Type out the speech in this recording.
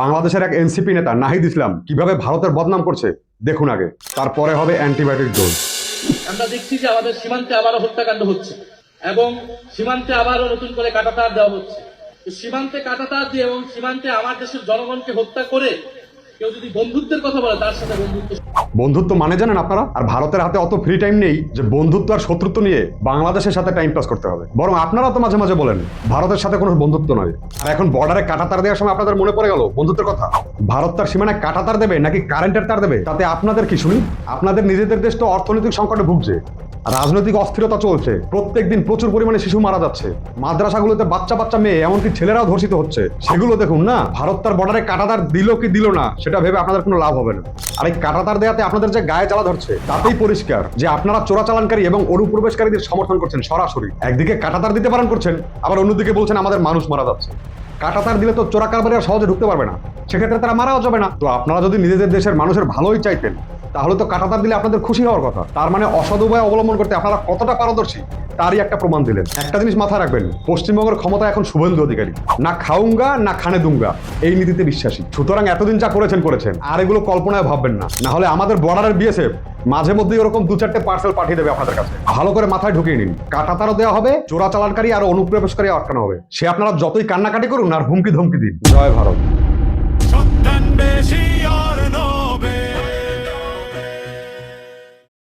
বাংলাদেশের এক এনসিপি নেতা নাহিদ ইসলাম কিভাবে ভারতের বদনাম করছে দেখুন আগে, তারপরে হবে অ্যান্টিবায়োটিক ডোজ। আমরা দেখছি যে আমাদের সীমান্তে আবারও হত্যাকাণ্ড হচ্ছে এবং সীমান্তে আবারও নতুন করে কাঁটাতার দেওয়া হচ্ছে। সীমান্তে কাঁটাতার দিয়ে এবং সীমান্তে আমার দেশের জনগণকে হত্যা করে কেউ যদি বন্ধুত্বের কথা বলে তার সাথে বন্ধুত্ব মানে জানেন আপনারা? আর ভারতের হাতে অত ফ্রি টাইম নেই যে বন্ধুত্ব আর শত্রুত্ব নিয়ে বাংলাদেশের সাথে টাইম পাস করতে হবে। বরং আপনারা তো মাঝে মাঝে বলেন ভারতের সাথে কোনো বন্ধুত্ব নয়। আর এখন বর্ডারে কাঁটাতার দেওয়ার সময় আপনাদের মনে পড়ে গেল বন্ধুত্বের কথা। ভারত তার সীমানায় কাঁটাতার দেবে নাকি কারেন্টের তার দেবে তাতে আপনাদের কি শুনি? আপনাদের নিজেদের দেশ তো অর্থনৈতিক সংকটে ভুগছে, রাজনৈতিক অস্থিরতা চলছে, প্রত্যেকদিন প্রচুর পরিমাণে শিশু মারা যাচ্ছে, মাদ্রাসাগুলোতে বাচ্চা বাচ্চা মেয়ে এমনকি ছেলেরাও ধর্ষিত হচ্ছে। সেগুলো দেখুন না। ভারত তার বর্ডারে কাঁটাতার দিল কি দিল না সেটা ভেবে আপনাদের কোনো লাভ হবে না। আর এই কাঁটাতার দেওয়াতে আপনাদের যে গায়ে জ্বালা ধরছে তাতেই পরিষ্কার যে আপনারা চোরাচালানকারী এবং অনুপ্রবেশকারীদের সমর্থন করছেন সরাসরি। একদিকে কাঁটাতার দিতে পারেন করছেন, আবার অন্যদিকে বলছেন আমাদের মানুষ মারা যাচ্ছে। কাঁটাতার দিলে তো চোরা কারবারিরা সহজে ঢুকতে পারবে না, সেক্ষেত্রে তারা মারাও যাবে না। তো আপনারা যদি নিজেদের দেশের মানুষের ভালোই চাইতেন তাহলে তো কাঁটাতার দিলে আপনাদের খুশি হওয়ার কথা। তার মানে অসৎ উপায় অবলম্বন করতে আপনারা কতটা পারদর্শী তারই একটা প্রমাণ দিলেন। একটা জিনিস মাথায় রাখবেন, পশ্চিমবঙ্গের ক্ষমতা এখন শুভেন্দু অধিকারী। না খাউঙ্গা না খানে দুঙ্গা এই নীতিতে বিশ্বাসী। সুতরাং এতদিন যা করেছেন আর এগুলো কল্পনায় ভাববেন না। না হলে আমাদের বর্ডারের বিএসএফ মাঝে মধ্যেই ওরকম 2-4টে পার্সেল পাঠিয়ে দেবে আপনাদের কাছে। ভালো করে মাথায় ঢুকিয়ে নিন, কাঁটাতারও দেওয়া হবে, চোরাচালানকারী আর অনুপ্রবেশকারী আটকানো হবে। সে আপনারা যতই কান্নাকাটি করুন আর হুমকি ধমকি দিন। জয় ভারত।